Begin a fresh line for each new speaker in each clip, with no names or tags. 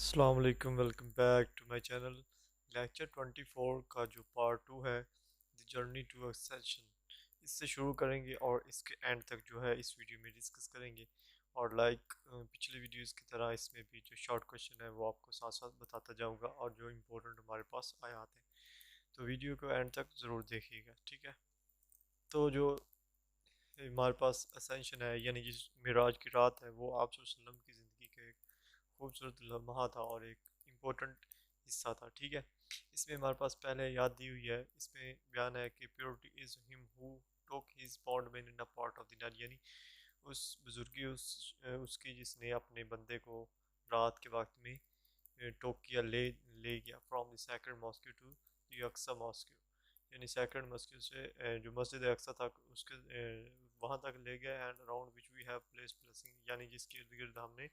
अस्सलाम वालेकुम, welcome back to my channel. Lecture 24 का जो पार्ट 2 है, द जर्नी टू एक्सेशन, इससे शुरू करेंगे और इसके एंड तक जो है इस वीडियो में डिस्कस करेंगे। और पिछले वीडियोस की तरह इसमें भी जो शॉर्ट क्वेश्चन है वो आपको साथ साथ बताता जाऊंगा और जो इम्पोर्टेंट हमारे पास आए आते हैं, तो वीडियो को एंड तक ज़रूर देखिएगा, ठीक है। तो जो हमारे पास असेंशन है यानी जिस मिराज की रात है, वो आप वसल्लम की ज़िंदगी का एक खूबसूरत लम्हा था और एक इम्पोर्टेंट हिस्सा था, ठीक है। इसमें हमारे पास पहले याद दी हुई है, इसमें बयान है कि purity is him who took his bond man in a part of the night, यानी उस बुजुर्गी उसकी जिसने अपने बंदे को रात के वक्त में टोक किया, ले गया from the sacred mosque to the Aqsa mosque, यानी सैक्रेड मॉस्क्यू से जो मस्जिद अक्सा था उसके वहाँ तक ले गया। And around which we have place blessing, यानी जिसके इर्द गिर्द हमने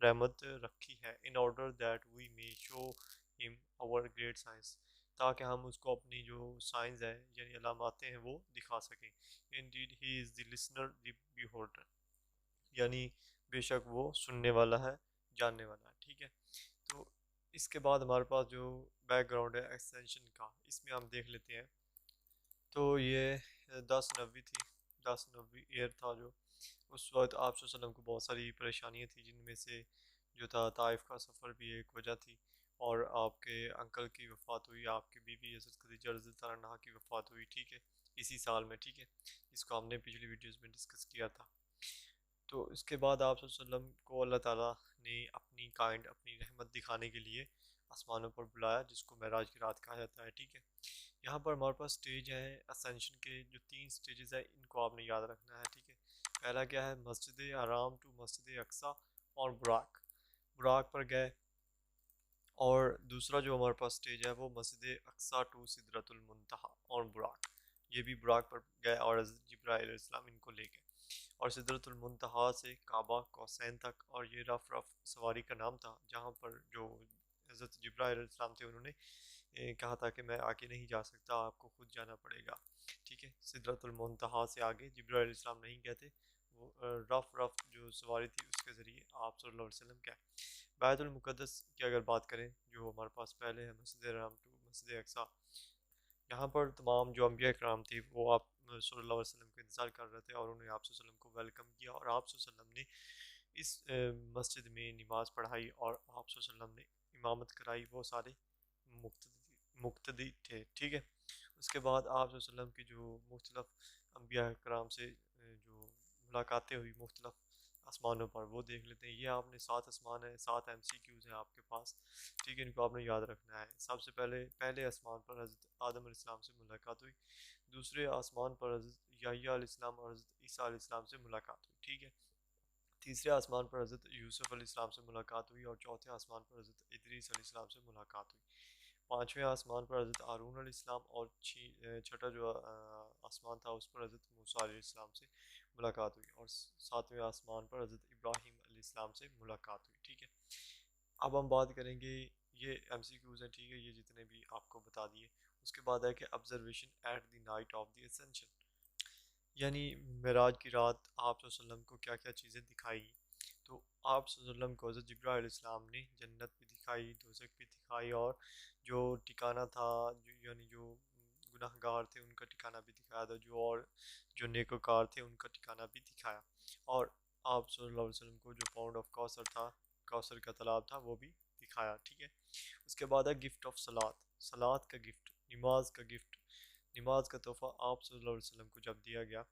रहमत रखी है, in order that we may show him our great science, ताकि हम उसको अपनी जो साइंस है यानी अलामातें हैं वो दिखा सकें। Indeed he is the listener the beholder, यानी बेशक वो सुनने वाला है, जानने वाला है, ठीक है। तो इसके बाद हमारे पास जो बैकग्राउंड है एक्सटेंशन का, इसमें हम देख लेते हैं। तो ये 10 नबी थी, 10 नबी ईयर था जो उस वक्त आप वसल्लम को बहुत सारी परेशानियाँ थी, जिनमें से जो था ताइफ का सफ़र भी एक वजह थी, और आपके अंकल की वफ़ात हुई, आपकी बीवी हज़रत खदीजा रज़ी अल्लाह अन्हा की वफ़ात हुई, ठीक है, इसी साल में, ठीक है। इसको हमने पिछली वीडियोस में डिस्कस किया था। तो इसके बाद आप वसल्लम को अल्लाह ताला ने अपनी अपनी रहमत दिखाने के लिए आसमानों पर बुलाया, जिसको महराज की रात कहा जाता है, ठीक है। यहाँ पर हमारे पास स्टेज है असेंशन के, जो 3 स्टेजेस है इनको आपने याद रखना है, ठीक है। पहला क्या है, मस्जिद हराम टू मस्जिद अक्सा और बुराक, बुराक पर गए। और दूसरा जो हमारे पास स्टेज है वो मस्जिद अक्सा टू सिदरतुल मुंतहा और बुराक, ये भी बुराक पर गए और हज़रत जिब्राइल अलैहिस्सलाम इनको ले गए और सिदरतुल मुंतहा से काबा कौसैन तक, और ये रफ रफ सवारी का नाम था, जहाँ पर जो हज़रत जिब्राइल अलैहिस्सलाम थे उन्होंने कहा था कि मैं आगे नहीं जा सकता, आपको खुद जाना पड़ेगा, ठीक है। सिदरतुल मुंतहा से आगे जिब्राइल अलैहिस्सलाम नहीं गए थे, वो रफ रफ जो सवारी थी उसके ज़रिए आप सल्लल्लाहु अलैहि वसल्लम गए। बैतुल मुक़द्दस की अगर बात करें, जो हमारे पास पहले है मस्जिद हराम टू मस्जिद अक्सा, यहाँ पर तमाम जो अम्बिया कराम थी वो आप सल्लल्लाहु अलैहि वसल्लम का इंतज़ार कर रहे थे, और उन्होंने आप वसल्लम को वेलकम किया, और आप वसल्लम ने इस मस्जिद में नमाज़ पढ़ाई और आप वसल्लम ने इमामत कराई, वो सारे मुक्तदी थे, ठीक है। उसके बाद आप वसल्लम की जो मुख्तलिफ अम्बिया कराम से जो मुलाकातें हुई मुख्तलिफ आसमानों पर, वो देख लेते हैं। ये आपने 7 आसमान है, 7 MCQs हैं आपके पास, ठीक है, इनको आपने याद रखना है। सबसे पहले पहले आसमान पर हज़रत आदम अलैहिस्सलाम से मुलाकात हुई, दूसरे आसमान पर हज़रत याह्या अलैहिस्सलाम और हज़रत ईसा अलैहिस्सलाम से मुलाकात हुई, ठीक है। तीसरे आसमान पर हज़रत यूसुफ अलैहिस्सलाम से मुलाकात हुई, और चौथे आसमान पर हज़रत इदरीस अलैहिस्सलाम से मुलाकात हुई। पाँचवें आसमान पर हज़रत हारून अलैहिस्सलाम, और छठा जो आसमान था उस पर हज़रत मूसा अलैहिस्सलाम से मुलाकात हुई, और सातवें आसमान पर हज़रत इब्राहीम अलैहिस्सलाम से मुलाकात हुई, ठीक है। अब हम बात करेंगे, ये MCQs हैं, ठीक है, ये जितने भी आपको बता दिए। उसके बाद है कि observation at the night of the ascension, यानी मेराज की रात आप वसल्लम को क्या क्या चीज़ें दिखाई। तो आप वसल्लम को हज़रत जिब्राइल अलैहिस्सलाम ने जन्नत भी दिखाई, दोज़ख भी दिखाई, और जो ठिकाना था जो यानी जो गुनाहगार थे उनका ठिकाना भी दिखाया था, जो नेकोकार थे उनका ठिकाना भी दिखाया। और आप सल्लल्लाहु अलैहि वसल्लम को जो पाउंड ऑफ कौसर था, कौसर का तालाब था, वो भी दिखाया, ठीक है। उसके बाद है गिफ्ट ऑफ सलात, सलात का गिफ्ट, नमाज का गिफ्ट, नमाज का तोहफ़ा आप सल्लल्लाहु अलैहि वसल्लम को जब दिया गया।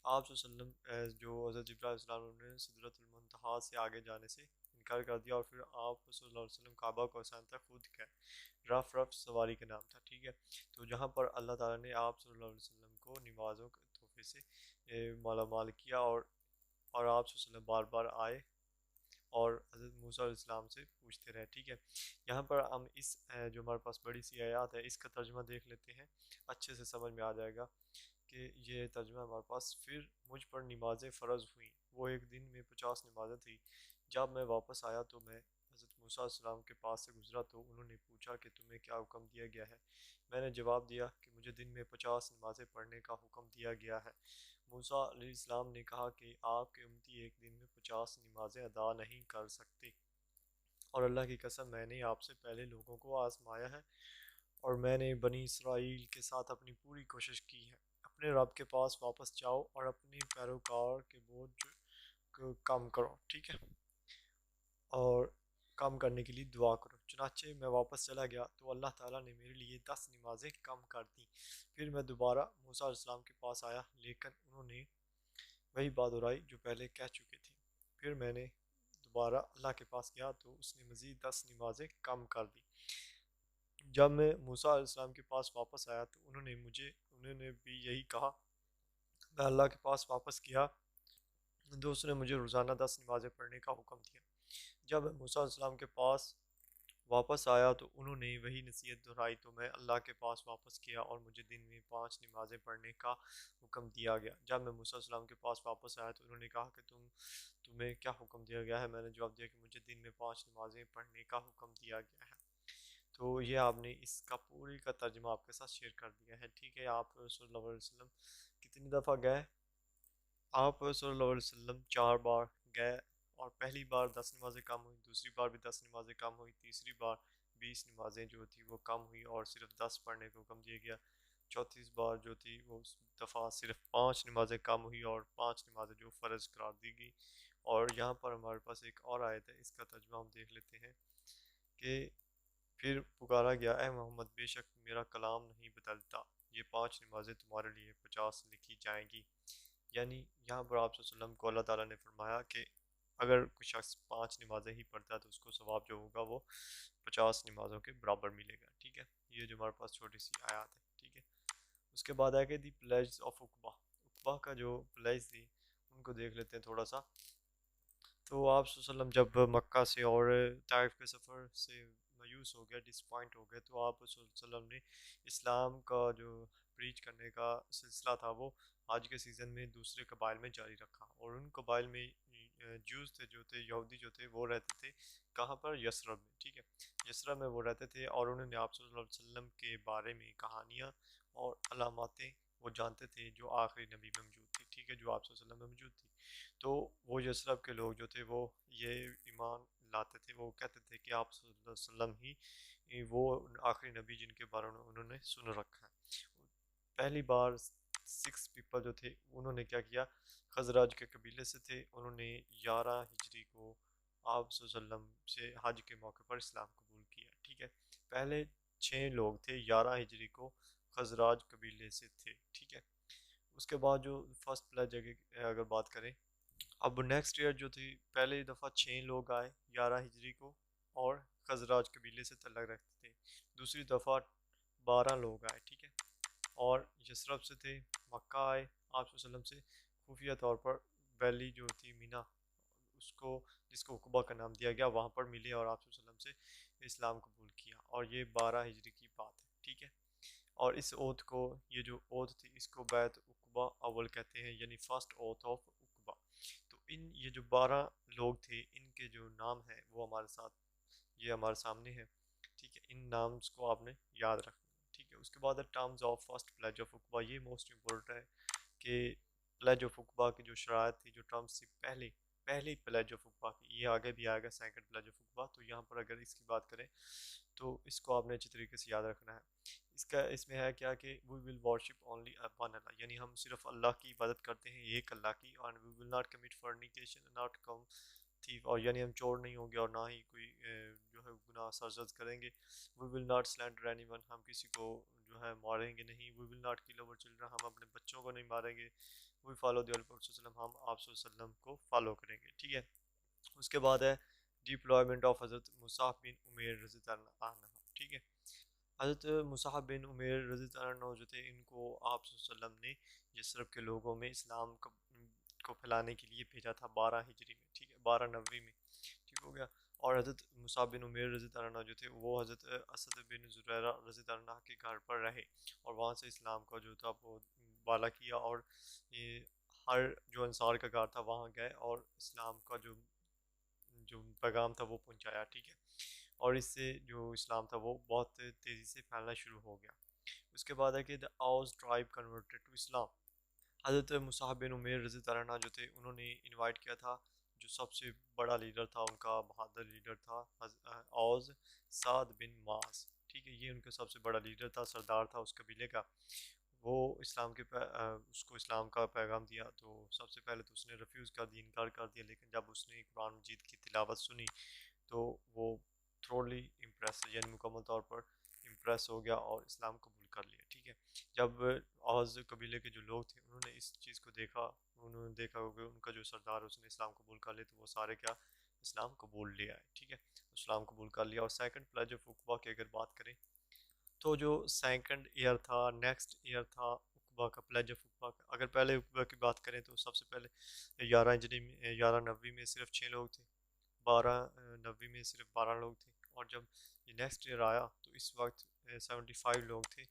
आप वसल्लम जो हज़रत जिब्राइल ने सिदरतुल मुंतहा से आगे जाने से इनकार कर दिया, और फिर आप सल्लल्लाहु अलैहि वसल्लम काबा को आसान तक खुद गए, रफ रफ सवारी का नाम था, ठीक है। तो जहाँ पर अल्लाह ताला ने आप सल्लल्लाहु अलैहि वसल्लम को नमाज़ों के तोहफे से माला माल किया, और आप वसल्लम बार बार आए और हज़रत मूसा अलैहिस्सलाम से पूछते रहे, ठीक है। यहाँ पर हम जो हमारे पास बड़ी सी आयत है इसका तर्जुमा देख लेते हैं, अच्छे से समझ में आ जाएगा कि ये तर्जुमा हमारे पास। फिर मुझ पर नमाज़ें फ़र्ज़ हुई, वो एक दिन में 50 नमाज़ें थी। जब मैं वापस आया तो मैं हज़रत मूसा अलैहिस्सलाम के पास से गुज़रा, तो उन्होंने पूछा कि तुम्हें क्या हुक्म दिया गया है। मैंने जवाब दिया कि मुझे दिन में 50 नमाज़ें पढ़ने का हुक्म दिया गया है। मूसा अलैहिस्सलाम ने कहा कि आपके उम्मती एक दिन में 50 नमाज़ें अदा नहीं कर सकते, और अल्लाह की कसम, मैंने आपसे पहले लोगों को आजमाया है और मैंने बनी इसराइल के साथ अपनी पूरी कोशिश की है। अपने रब के पास वापस जाओ और अपने पैरोकार के बोझ को कम करो, ठीक है, और कम करने के लिए दुआ करो। चुनाचे मैं वापस चला गया तो अल्लाह ताला ने मेरे लिए 10 नमाजें कम कर दी। फिर मैं दोबारा मूसा अलैहिस्सलाम के पास आया, लेकिन उन्होंने वही बात दोहराई जो पहले कह चुके थे। फिर मैंने दोबारा अल्लाह के पास गया तो उसने मज़ीद 10 नमाजें कम कर दी। जब मैं मूसा अलैहिस्सलाम के पास वापस आया तो उन्होंने भी यही कहा। मैं अल्लाह के पास वापस गया तो उसने मुझे रोज़ाना 10 नमाजें पढ़ने का हुक्म दिया। जब मैं मूसा अलैहिस्सलाम के पास वापस आया तो उन्होंने वही नसीहत दोहराई तो मैं अल्लाह के पास वापस किया और मुझे दिन में 5 नमाजें पढ़ने का हुक्म दिया गया। जब मैं मूसा अलैहिस्सलाम के पास वापस आया तो उन्होंने कहा कि तुम्हें क्या हुक्म दिया गया है। मैंने जवाब दिया कि मुझे दिन में 5 नमाजें पढ़ने का हुक्म दिया गया है। तो ये आपने इसका पूरी का तर्जुमा आपके साथ शेयर कर दिया है, ठीक है। आप सल्लल्लाहु अलैहि वसल्लम कितनी दफ़ा गए? आप सल्लल्लाहु अलैहि वसल्लम 4 बार गए और पहली बार 10 नमाजें कम हुई, दूसरी बार भी 10 नमाजें कम हुई, तीसरी बार 20 नमाजें जो थी वो कम हुई और सिर्फ 10 पढ़ने को हुक्म दिया गया। चौथी बार जो थी वो उस दफ़ा सिर्फ 5 नमाजें कम हुई और 5 नमाजें जो फ़र्ज करार दी गई। और यहाँ पर हमारे पास एक और आयत है, इसका तर्जुमा हम देख लेते हैं कि फिर पुकारा गया, ए मोहम्मद, बेशक मेरा कलाम नहीं बदलता, ये 5 नमाजें तुम्हारे लिए 50 लिखी जाएंगी। यानी यहाँ पर आप वसल्लम को अल्लाह ताला ने फरमाया कि अगर कोई शख्स 5 नमाजें ही पढ़ता है तो उसको सवाब जो होगा वो 50 नमाजों के बराबर मिलेगा, ठीक है। ये जो हमारे पास छोटी सी आयत है, ठीक है। उसके बाद आगे दी प्लेज ऑफ उकबा। उकबा का जो प्लेज थी उनको देख लेते हैं थोड़ा सा। तो आप वसल्लम जब मक्का से और ताइफ के सफ़र से मायूस हो गए, डिसपॉइंट हो गए, तो आप वसल्लम ने इस्लाम का जो प्रीच करने का सिलसिला था वो आज के सीज़न में दूसरे कबाइल में जारी रखा। और उन कबाइल में जूस थे, जो थे यहूदी जो थे, वो रहते थे कहाँ पर? यसरब में, ठीक है। यसरब में वो रहते थे और उन्होंने आप सल्लल्लाहु अलैहि वसल्लम के बारे में कहानियाँ और अलामातें वो जानते थे जो आखिरी नबी में मौजूद थी, ठीक है, जो आप सल्लल्लाहु अलैहि वसल्लम में मौजूद थी। तो वो यसरब के लोग जो थे वो ये ईमान लाते थे, वो कहते थे कि आप सल्लल्लाहु अलैहि वसल्लम ही वो आखिरी नबी जिनके बारे में उन्होंने सुन रखा है। पहली बार 6 पीपल जो थे उन्होंने क्या किया, खजराज के कबीले से थे, उन्होंने 11 हिजरी को आप वसल्लम से हज के मौके पर इस्लाम कबूल किया, ठीक है। पहले 6 लोग थे 11 हिजरी को, खजराज कबीले से थे, ठीक है। उसके बाद जो फर्स्ट प्लेज अगर बात करें, अब नेक्स्ट ईयर जो थी पहली दफ़ा 6 लोग आए 11 हिजरी को और खजराज कबीले से तल्लक रखते थे। दूसरी दफ़ा 12 लोग आए, ठीक है, और यसरब से थे। मक्का आए आप वसल्लम से खुफिया तौर पर, वैली जो थी मीना उसको, जिसको उकबा का नाम दिया गया, वहाँ पर मिले और आप वसल्लम से इस्लाम कबूल किया। और ये 12 हिजरी की बात है, ठीक है। और इस ओथ को, ये जो ओथ थी इसको बैत उकबा अव्वल कहते हैं, यानी फर्स्ट ओथ ऑफ उकबा। तो इन ये जो 12 लोग थे इनके जो नाम है वो हमारे साथ, ये हमारे सामने है, ठीक है। इन नाम्स को आपने याद रखना, ठीक है। उसके बाद terms of first pledge of Aqaba, ये मोस्ट इम्पोर्टेंट है कि प्लेज ऑफ उकबा की जो शरात थी, जो टर्म्स थी पहली प्लेज ऑफ उकबा की, ये आगे भी आएगा सेकंड प्लेज ऑफ उकबा। तो यहाँ पर अगर इसकी बात करें तो इसको आपने अच्छी तरीके से याद रखना है। इसका इसमें है क्या कि we will worship only one Allah, यानी हम सिर्फ अल्लाह की इबादत करते हैं, एक अल्लाह की। और we will not commit fornication, not come thief, और यानी हम चोर नहीं होंगे और ना ही कोई जो है गुनाह सरजद करेंगे। We will not slander anyone, हम किसी को जो है मारेंगे नहीं। We will not kill our children, हम अपने बच्चों को नहीं मारेंगे। वी फॉलो द वसल्लम, हम आप वसल्लम को फॉलो करेंगे, ठीक है। उसके बाद है डिप्लॉयमेंट ऑफ हज़रत मुसाब बिन उमेर रज़ी अल्लाह अन्हु, ठीक है। हज़रत मुसाहब बिन उमेर रज़ी अल्लाह जो थे इनको आप वसल्लम ने यसरब के लोगों में इस्लाम को फैलाने के लिए भेजा था 12 हिजरी में, ठीक है, 12 नबी में, ठीक हो गया। और हज़रत मुसाब बिन उमेर रज़ी अल्लाह जो थे वो हज़रत असद बिन ज़ुरैरा रज़ी अल्लाह के घर पर रहे और वहाँ से इस्लाम का जो था वो बाला किया। और ये हर जो अंसार का घर था वहाँ गए और इस्लाम का जो जो पैगाम था वो पहुँचाया, ठीक है। और इससे जो इस्लाम था वो बहुत तेज़ी से फैलना शुरू हो गया। उसके बाद है कि द आउस ट्राइब कन्वर्टेड टू इस्लाम। हज़रत मुसाहब बिन उमेर रज़ी अल्लाह जो थे उन्होंने इनवाइट किया था जो सबसे बड़ा लीडर था उनका बहादुर लीडर था औज साद बिन मास, ठीक है। ये उनका सबसे बड़ा लीडर था, सरदार था उस कबीले का। वो इस्लाम के उसको इस्लाम का पैगाम दिया, तो सबसे पहले तो उसने रिफ्यूज़ कर दिया, इनकार कर दिया। लेकिन जब उसने कुरान मजीद की तिलावत सुनी तो वो थ्रोली इम्प्रेस, यानी मुकम्मल तौर पर इम्प्रेस हो गया और इस्लाम कबूल कर लिया, ठीक है। जब औज़ कबीले के जो लोग थे उन्होंने इस चीज़ को देखा, उन्होंने देखा कि उनका जो सरदार उसने इस्लाम कबूल कर लिया, तो वो सारे क्या इस्लाम कबूल ले आए, ठीक है। इस्लाम कबूल कर लिया। और सेकंड प्लेज ऑफ उकबा की अगर बात करें तो जो सेकंड ईयर था, नेक्स्ट ईयर था उकबा का, प्लेज ऑफ उकबा का। अगर पहले उकबा की बात करें तो सबसे पहले 11 हिजरी में, 11 नबी में सिर्फ 6 लोग थे, 12 नबी में सिर्फ 12 लोग थे। और जब ये नेक्स्ट ईयर आया तो इस वक्त 75 लोग थे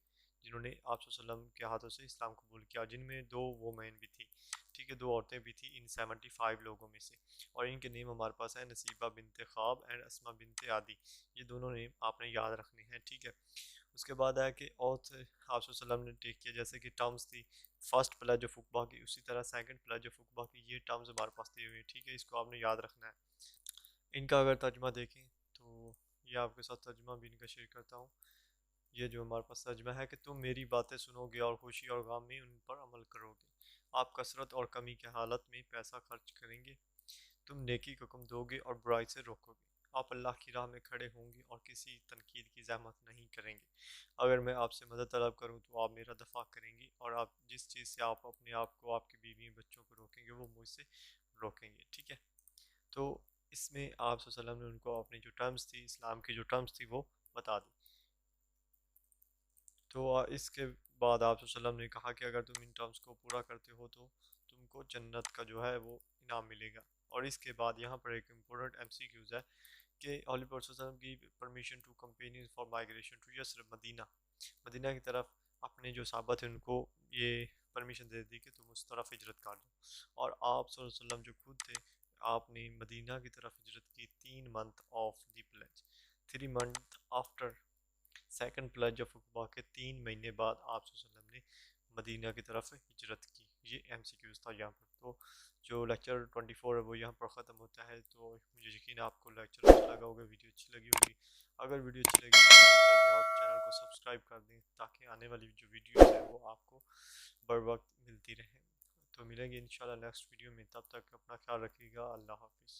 जिन्होंने आप वसल्लम के हाथों से इस्लाम कबूल किया, जिनमें 2 वोमेन भी थी, ठीक है, 2 औरतें भी थी इन 75 लोगों में से। और इनके नेम हमारे पास है नसीबा बिनते ख्वाब एंड अस्मा बिनते आदि। ये दोनों नेम आपने याद रखने हैं, ठीक है। उसके बाद है कि औथ आप वसल्लम ने टेक किया, जैसे कि टर्म्स थी फर्स्ट प्लेज ऑफ उकबा की, उसी तरह सेकंड प्लेज ऑफ उकबा की ये टर्म्स हमारे पास दिए हुए हैं, ठीक है। इसको आपने याद रखना है। इनका अगर तर्जमा देखें तो ये आपके साथ तर्जमा भी इनका शेयर करता हूँ। ये जो हमारे पास तर्जमा है कि तुम मेरी बातें सुनोगे और खुशी और गम में उन पर अमल करोगे। आप कसरत और कमी की हालत में पैसा खर्च करेंगे। तुम नेकी का हुक्म दोगे और बुराई से रोकोगे। आप अल्लाह की राह में खड़े होंगे और किसी तनकीद की जहमत नहीं करेंगे। अगर मैं आपसे मदद तलब करूं तो आप मेरा दफा करेंगे, और आप जिस चीज़ से आप अपने आप को, आपकी बीवी बच्चों को रोकेंगे वो मुझसे रोकेंगे, ठीक है। तो इसमें आप वसल्लम ने उनको अपनी जो टर्म्स थी, इस्लाम की जो टर्म्स थी वो बता दी। तो इसके बाद आप वसल्लम ने कहा कि अगर तुम इन टर्म्स को पूरा करते हो तो तुमको जन्नत का जो है वो इनाम मिलेगा। और इसके बाद यहाँ पर एक इम्पोर्टेंट MCQs है कि हॉली प्रॉफेट की permission to companion for migration to Yathrib, Medina, Medina की तरफ अपने जो साहबत हैं उनको ये परमिशन दे दी कि तुम उस तरफ हिजरत कर दो। और आप सल्लल्लाहु अलैहि वसल्लम जो खुद थे, आपने मदीना की तरफ हिजरत की 3 month of the pledge, 3 month after second pledge of Aqaba के 3 महीने बाद आप सल्लल्लाहु अलैहि वसल्लम ने मदीना की तरफ हिजरत की। ये MCQs था यहाँ पर। तो जो लेक्चर 24 है वो यहाँ पर ख़त्म होता है। तो मुझे यकीन आपको लेक्चर अच्छा लगा होगा, वीडियो अच्छी लगी होगी। अगर वीडियो अच्छी लगी तो लाइक कर दें और चैनल को सब्सक्राइब कर दें, ताकि आने वाली जो वीडियोस है वो आपको बर वक्त मिलती रहे। तो मिलेंगे इंशाल्लाह नेक्स्ट वीडियो में, तब तक अपना ख्याल रखिएगा। अल्लाह हाफिज़।